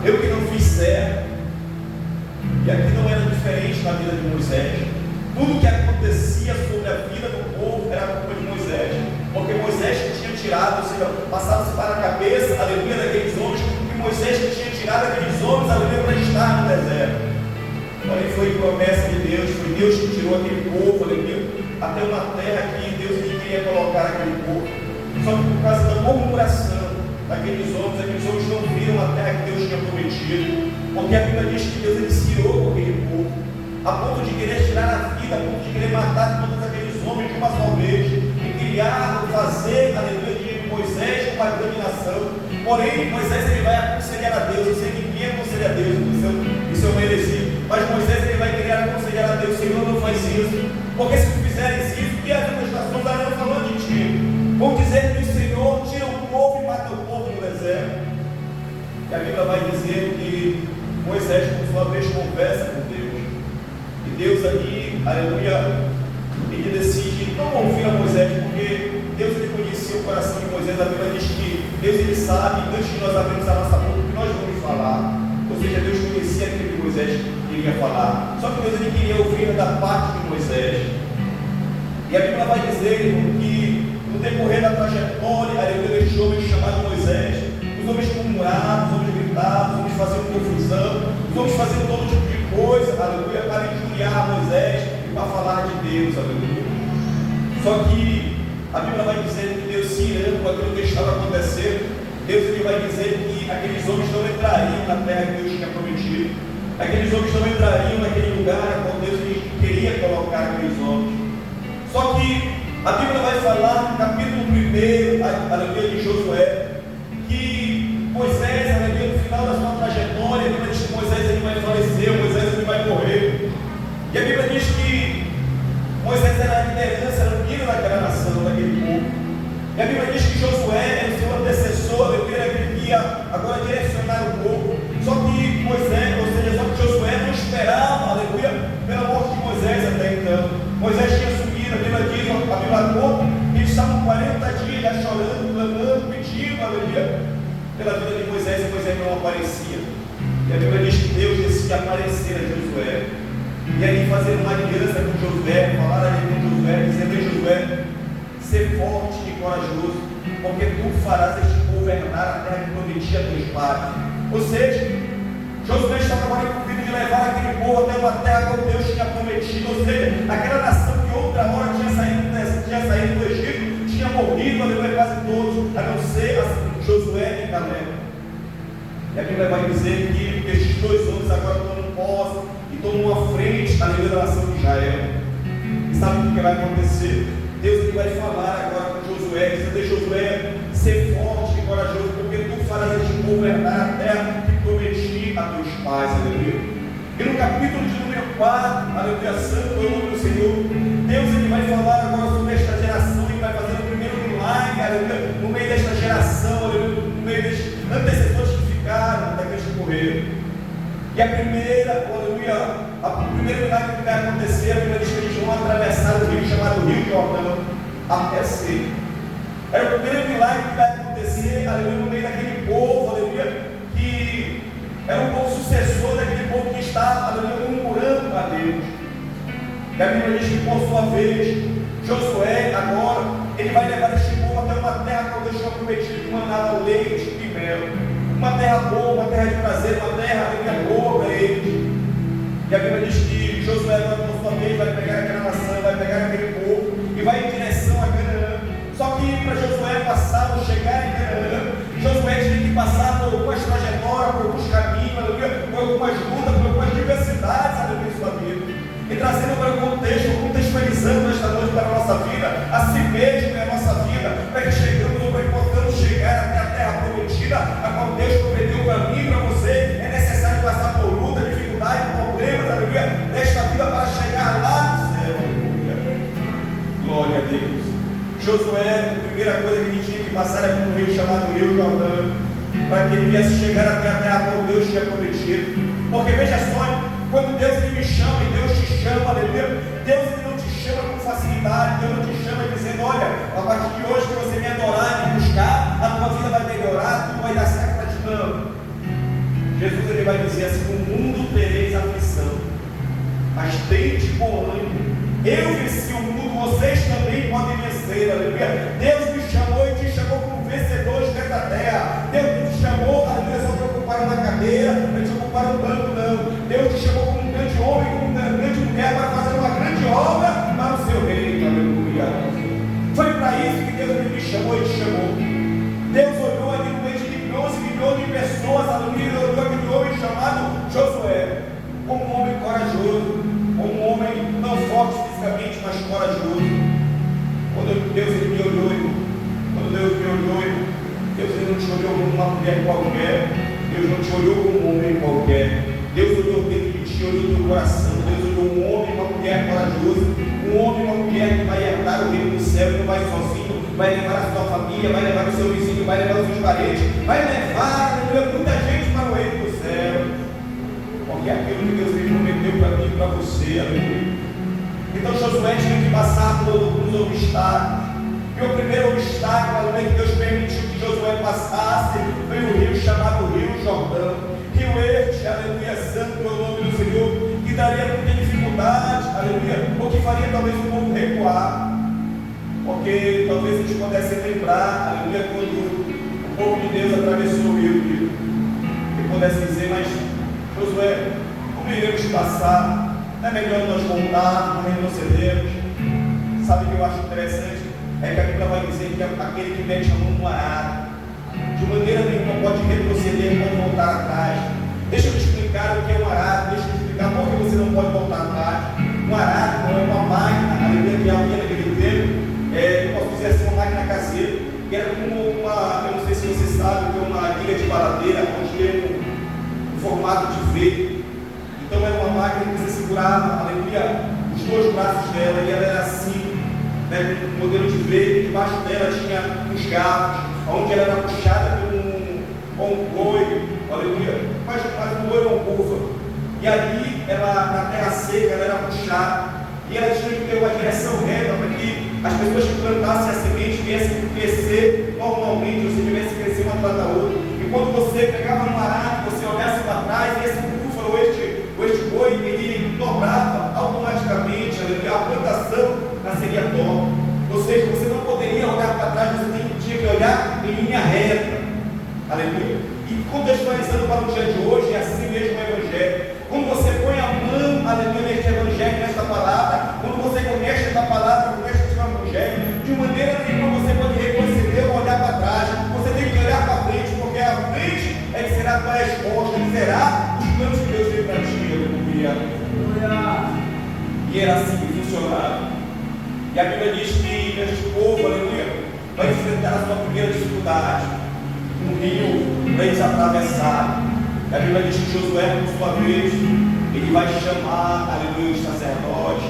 eu que não fiz certo. E aqui não era diferente na vida de Moisés. Tudo que acontecia sobre a vida do povo era culpa de Moisés, porque Moisés que tinha tirado, ou seja, passava-se para a cabeça, aleluia, daqueles homens, e Moisés que tinha tirado aqueles homens, aleluia, para estar no deserto. Porém foi promessa de Deus, foi Deus que tirou aquele povo, aleluia, até uma terra que Deus queria colocar aquele povo. Só que por causa da murmuração daqueles homens não viram a terra que Deus tinha prometido, porque a Bíblia diz que Deus ele cirou com aquele povo, a ponto de querer tirar a vida, a ponto de querer matar todos aqueles homens de uma só vez, e criar, fazer, aleluia, de Moisés uma grande nação. Porém, Moisés ele vai aconselhar a Deus. Eu sei que ninguém aconselha a Deus, isso é uma heresia, mas Moisés ele vai querer aconselhar a Deus: Senhor, não faz isso, porque se tu fizeres isso, que as outras nações estarão falando de ti, vão dizer que o Senhor tira o povo e mata o povo no deserto. E a Bíblia vai dizer que Moisés, por sua vez, conversa com Deus. E Deus ali, aleluia, ele decide não ouvir a Moisés, porque Deus ele conhecia o coração de Moisés. A Bíblia diz que Deus ele sabe, antes de nós abrirmos a nossa boca, o que nós vamos falar. Ou seja, Deus conhecia aquilo que Moisés queria falar. Só que Deus ele queria ouvir da parte de Moisés. E a Bíblia vai dizer, irmão, que no decorrer da trajetória, aleluia, deste homem chamado Moisés, os homens murmuravam, os homens gritavam, os homens faziam confusão, os homens faziam todo tipo de coisa, aleluia, para injuriar Moisés e para falar de Deus, aleluia. Só que a Bíblia vai dizer que Deus se irando com aquilo que estava acontecendo. Deus ele vai dizer que aqueles homens não entrariam na terra que Deus tinha prometido, aqueles homens não entrariam naquele lugar onde Deus queria colocar aqueles homens. Só que a Bíblia vai falar no capítulo 1, aleluia, de Josué, que Moisés, aleluia, no final da sua trajetória, a Bíblia diz que Moisés ele vai falecer, Moisés ele vai morrer. E a Bíblia diz que Moisés era a liderança, era o líder daquela nação, daquele povo. E a Bíblia diz que Josué era o seu antecessor, aleluia, aquele que ia agora direcionar o povo. Só que Moisés, ou seja, só que Josué não esperava, aleluia, pela morte de Moisés até então. Moisés tinha subido, a Bíblia diz, a Bíblia conta, que eles estavam 40 dias já chorando, clamando, pedindo, aleluia, pela vida de Moisés, e Moisés não aparecia. E a Bíblia diz que Deus decidiu aparecer a Josué. E aí fazer uma aliança com Josué, falar ali com Josué, dizendo: Ei Josué, ser forte e corajoso, porque tu farás este povo herdar a terra que prometi a teus pais. Ou seja, Josué estava agora incumbido de levar aquele povo até uma terra que Deus tinha prometido. Ou seja, aquela nação que outra hora tinha saído do Egito, tinha morrido, aleluia, quase todos, a não ser Josué e Caleb. E a Bíblia vai dizer que estes dois homens agora tomam posse e tomam a frente, aleluia, da nação de Israel. E sabe o que vai acontecer? Deus ele vai falar agora com Josué, dizendo: Josué, ser forte e corajoso, porque tu farás este povo herdar a terra que prometi a teus pais, aleluia. E no capítulo de número 4, aleluia, santo é o nome do Senhor, Deus ele vai falar agora sobre esta geração e vai fazer o primeiro milagre, aleluia, no meio desta geração, aleluia, no meio destes antecessores que ficaram, daqueles que morreram. E a primeira, aleluia, o primeiro milagre que vai acontecer, a Bíblia diz que eles vão atravessar o rio chamado Rio Jordão a pé seco. Era o primeiro milagre que vai acontecer, aleluia, no meio daquele povo, aleluia, que era um povo sucessor daquele povo que estava, aleluia, murmurando a Deus. E a Bíblia diz que, por sua vez, Josué agora, ele vai levar este povo até uma terra que Deus tinha prometido, que mandava leite e mel. Uma terra boa, uma terra de prazer, uma terra boa para eles. E a Bíblia diz que Josué, por sua vez, vai pegar aquela nação, vai pegar aquele povo e vai em direção a Canaã. Só que para Josué passar ou chegar em Canaã, Josué tinha que passar por algumas trajetórias, por alguns caminhos, por algumas lutas, por algumas diversidades, aleluia, em sua vida. E trazendo para o contexto, contextualizando esta noite para a nossa vida, a si mesmo e a nossa vida, para que chegamos ou para que possamos chegar até a terra prometida, a qual Deus prometeu para mim e para você. É necessário passar por luta, dificuldade, problemas, aleluia, nesta vida para chegar lá no céu, aleluia. Glória a Deus. Josué, a primeira coisa que ele tinha que passar era por um rio chamado Rio Jordão, para que ele viesse chegar até a terra que Deus tinha prometido. Porque veja só, quando Deus ele me chama e Deus te chama, aleluia, Deus ele não te chama com facilidade, Deus não te chama dizendo: olha, a partir de hoje que você me adorar e me buscar, a tua vida vai melhorar, tudo vai dar certo para ti. Não. Jesus ele vai dizer assim: no mundo tereis aflição, mas tende bom ânimo, eu venci o mundo, vocês também podem vencer. Aleluia. Deus me chamou e te chamou como vencedores dessa terra. Deus te chamou, aleluia, só para ocupar uma cadeira, para te ocupar um banco, não. Deus te chamou como um grande homem, como uma grande mulher, para fazer uma grande obra para o seu reino. Aleluia. Foi para isso que Deus me chamou e te chamou. Deus olhou ali no meio de milhões e milhões de pessoas, aleluia, ele olhou aquele homem chamado Josué, como um homem corajoso, como um homem não forte fisicamente, mas corajoso. Quando Deus ele me olhou, quando Deus me olhou, Deus ele não te olhou como uma mulher qualquer, Deus não te olhou como um homem qualquer. Deus olhou dentro de ti, olhou no teu coração. Deus olhou um homem e uma mulher corajoso, um homem e uma mulher que vai herdar o reino do céu e não vai sozinho, vai levar a sua família, vai levar o seu vizinho, vai levar os seus parentes, vai levar muita gente para o reino do céu, porque é aquilo que Deus me prometeu para mim e para você. Aleluia. Então Josué tinha que passar por alguns obstáculos. E o primeiro obstáculo que Deus permitiu que Josué passasse foi o rio chamado Rio Jordão. Rio este, aleluia, santo é o nome do Senhor, que daria muita dificuldade, aleluia, ou que faria talvez o povo recuar. Porque talvez a gente pudesse lembrar, aleluia, quando o povo de Deus atravessou o rio, e pudesse dizer: mas Josué, como iremos passar? Não é melhor nós voltar, não retrocedermos? Sabe o que eu acho interessante? É que a Bíblia vai dizer que aquele que mete a mão no arado, de maneira nenhuma pode retroceder, pode voltar atrás. Deixa eu te explicar o que é um arado, deixa eu te explicar por que você não pode voltar atrás. Um arado não é uma máquina, aleluia, que havia naquele tempo, eu posso dizer assim, uma máquina caseira, que era como uma, eu não sei se você sabe, que é uma liga de baladeira, onde tem um formato de V. Então era uma máquina que você segurava, aleluia, os dois braços dela, e ela era assim, né, um modelo de V, debaixo dela tinha uns garfos, onde ela era puxada com um boi, aleluia, mas um boi ou um búfalo. E ali, ela, na terra seca, ela era puxada, e ela tinha que ter uma direção reta para que as pessoas que plantassem a semente viessem crescer normalmente, ou seja, viessem crescer uma atrás da outra. E quando você pegava no arado, você olhasse para trás, e esse búfalo, este boi, ele dobrava automaticamente, aleluia, a plantação seria torta. Ou seja, você não poderia olhar para trás, você tinha que olhar em linha reta, aleluia. E contextualizando para o dia de hoje, é assim mesmo o Evangelho. Quando você põe a mão, aleluia, neste Evangelho, nesta palavra, quando você conhece esta palavra, conhece este Evangelho, de maneira nenhuma você pode retroceder ou olhar para trás. Você tem que olhar para frente, porque a frente é que será a tua resposta, que será os planos que Deus tem para ti, aleluia. E era assim que funcionava. E a Bíblia diz que este povo, aleluia, vai enfrentar a sua primeira dificuldade, um rio para eles atravessar. E a Bíblia diz que Josué, por sua vez, ele vai chamar, aleluia, os sacerdotes,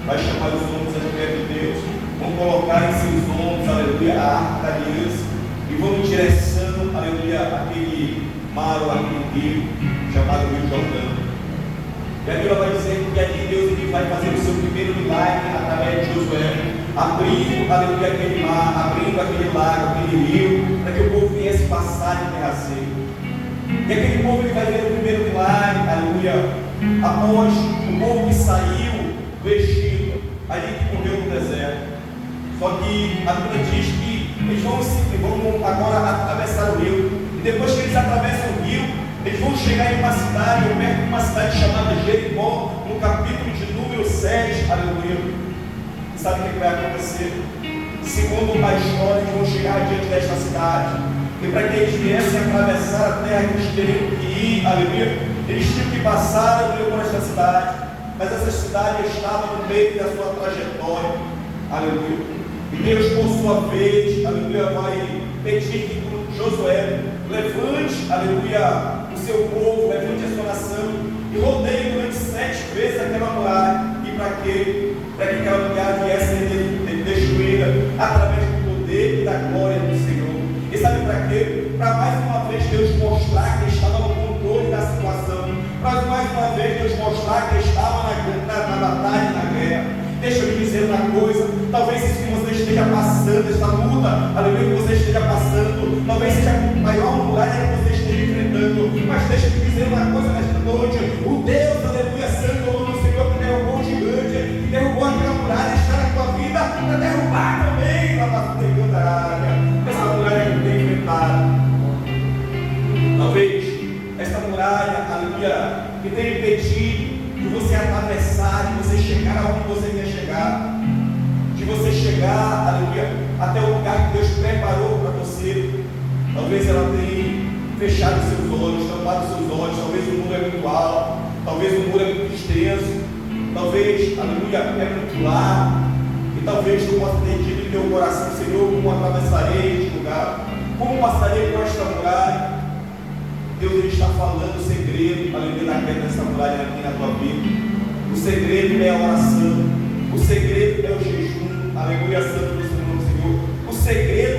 vai chamar os homens da mulher de Deus, vão colocar em seus ombros, aleluia, a arca da aliança, e vão em direção, aleluia, àquele mar ou aquele rio chamado Rio Jordão. E a Bíblia vai dizer que ali Deus ele vai fazer o seu primeiro milagre através de Josué, abrindo, aleluia, aquele mar, abrindo aquele lago, aquele rio, para que o povo viesse passar em terra seca. E aquele povo ele vai ver o primeiro milagre, aleluia, após o povo que saiu do Egito, ali que morreu no deserto. Só que a Bíblia diz que eles vão agora atravessar o rio, e depois que eles atravessam o rio, eles vão chegar em uma cidade, ou perto de uma cidade chamada Jericó, no capítulo de número 7, aleluia. E sabe o que vai acontecer? Segundo a história, eles vão chegar diante desta cidade, e para que eles viessem atravessar a terra que eles teriam que ir, aleluia, eles tinham que passar, aleluia, por esta cidade, mas essa cidade estava no meio da sua trajetória, aleluia. E Deus, por sua vez, aleluia, vai pedir que Josué levante, aleluia, o seu povo, levante a sua nação e rodeie durante 7 vezes aquela muralha. E para quê? Para que aquela muralha viesse a ser destruída através do poder e da glória do Senhor. E sabe para quê? Para mais uma vez Deus mostrar que estava no controle da situação, para mais uma vez Deus mostrar que estava na batalha, na guerra. Deixa eu lhe dizer uma coisa, talvez isso que você esteja passando, esta luta, aleluia, que você esteja passando, talvez seja a maior muralha que você esteja enfrentando, mas deixa eu lhe dizer muralha, aleluia, que tem impedido de você atravessar, de você chegar aonde você quer chegar, de você chegar, aleluia, até o lugar que Deus preparou para você. Talvez ela tenha fechado seus olhos, tampado seus olhos, talvez o muro é muito alto, talvez o muro é muito extenso, talvez, aleluia, é muito largo, e talvez tu possa ter dito em teu coração: Senhor, como atravessarei este lugar? Como passarei por esta muralha? Deus, ele está falando o segredo, aleluia, da queda dessa muralha aqui na tua vida. O segredo é a oração, o segredo é o jejum, aleluia, santo do Senhor. O segredo